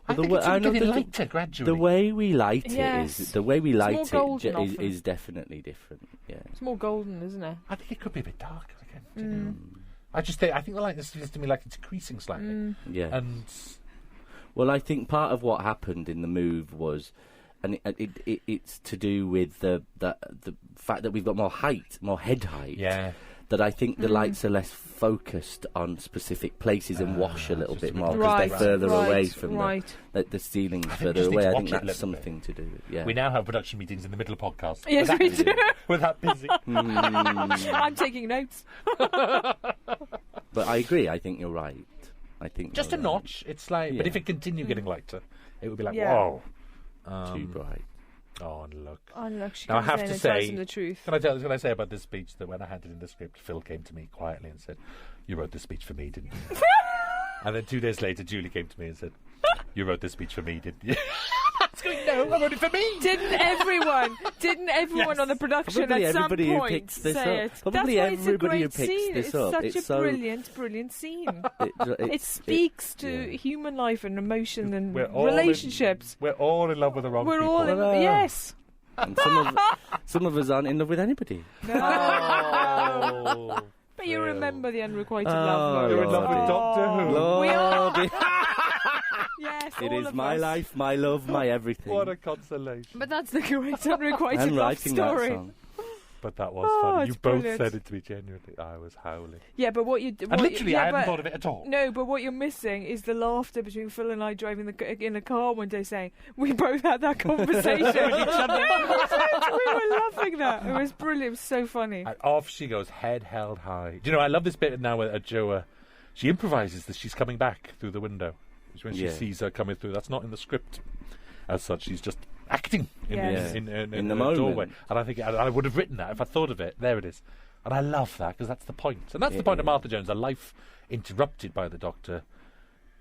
I think it's getting lighter gradually. The way we light Yes. it is the way we light more it golden often. is definitely different. Yeah. It's more golden, isn't it? I think it could be a bit darker again. Do you know? I think the lightness feels to me like it's increasing slightly. Yeah. And Well, I think part of what happened in the move was, and it's to do with the fact that we've got more height, more head height. yeah, That I think the lights are less focused on specific places and wash a little just bit a bit more because Right, they're further right, away from right. the ceiling's I think further just need away. to I watch think it a that's little bit. something to do with it. Yeah. we now have production meetings in the middle of podcasts. Yes, We're that we busy. do. We're that busy. I'm taking notes. But I agree. I think you're right. I think Just a you're right. notch. It's like, but Yeah. if it continued getting lighter, it would be like, Yeah. whoa. Too bright. Oh, and look. Oh, look, she Now, I comes have in to and tells say- him the truth. Can I say about this speech that when I handed in the script, Phil came to me quietly and said, "You wrote this speech for me, didn't you?" And then 2 days later, Julie came to me and said, "You wrote this speech for me, didn't you?" I was going, "No, I wrote it for me." Didn't everyone Yes. on the production Probably at some everybody who point picks this say up. it? Probably That's why it's a everybody who great picks scene. this it's up. Such It's a so- brilliant scene. It It speaks to yeah. human life and emotion and We're all relationships. We're all in love with the wrong We're people. all in. Well, Yes. And some of us aren't in love with anybody. Oh, But you Phil. remember the unrequited Oh, love, Lord. You're in love with Lordy. Doctor Who. Lord, We are. Yes, it all is of my us. life, my love, my everything. What a consolation. But that's the great unrequited and love writing story. that song. But that was funny. You it's both brilliant. said it to me genuinely. I was howling. Yeah, but what you... And literally, I hadn't thought of it at all. No, but what you're missing is the laughter between Phil and I driving in the car one day saying, we both had that conversation. We were laughing that. It was brilliant. It was so funny. And off she goes, head held high. Do you know, I love this bit now where Joa, she improvises that she's coming back through the window. When she sees her coming through, that's not in the script as such. She's just acting in the moment. doorway. And I think I would have written that if I thought of it. There it is. And I love that because that's the point. And that's the point of Martha Jones, a life interrupted by the Doctor,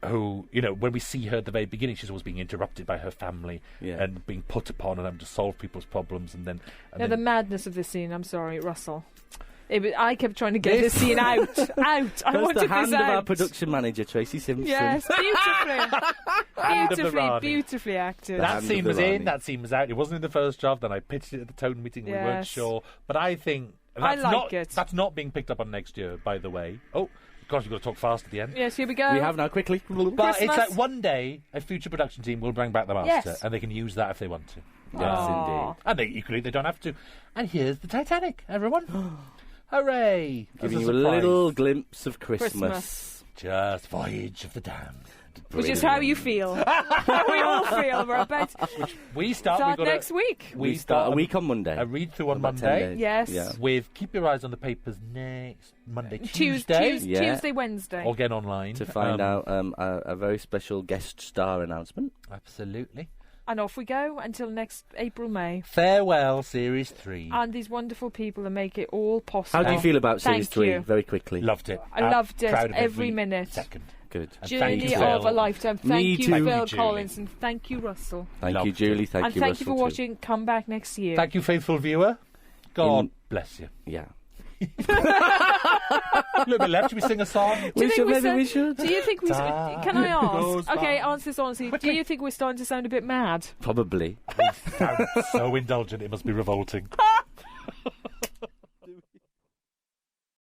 who, you know, when we see her at the very beginning, she's always being interrupted by her family and being put upon and having to solve people's problems. And then the madness of this scene, I'm sorry, Russell. I kept trying to get this scene out. I wanted this out. That's the hand of our production manager, Tracy Simpson. Yes, beautifully acted. That scene was in, that scene was out. It wasn't in the first draft, then I pitched it at the tone meeting, we weren't sure. But I think that's not being picked up on next year, by the way. Oh, gosh, you've got to talk fast at the end. Yes, here we go. We have now, quickly. Christmas. But it's like one day, a future production team will bring back the Master, and they can use that if they want to. Yes, indeed. And they don't have to. And here's the Titanic, everyone. Hooray! Giving you a little glimpse of Christmas. Just Voyage of the Damned. Which is how you feel. How we all feel. We're about we start next week. We start a week on Monday. A read through on Monday. Yes. Yeah. With keep your eyes on the papers next Monday, Tuesday. Tuesday, Wednesday. Or get online. To find out a very special guest star announcement. Absolutely. And off we go until next April, May. Farewell, Series 3. And these wonderful people that make it all possible. How do you feel about Series 3? Very quickly. Loved it. I loved it every minute. Second. Good. Journey of a lifetime. Thank you, Phil Collinson. Thank you, Russell. Thank you, Julie. Thank you, Russell. And thank you for watching. Come back next year. Thank you, faithful viewer. God bless you. Yeah. A little bit left. Should we sing a song? We should. Do you think we... Can I ask? Okay, answer this honestly. Do you think we're starting to sound a bit mad? Probably. We sound so indulgent, it must be revolting.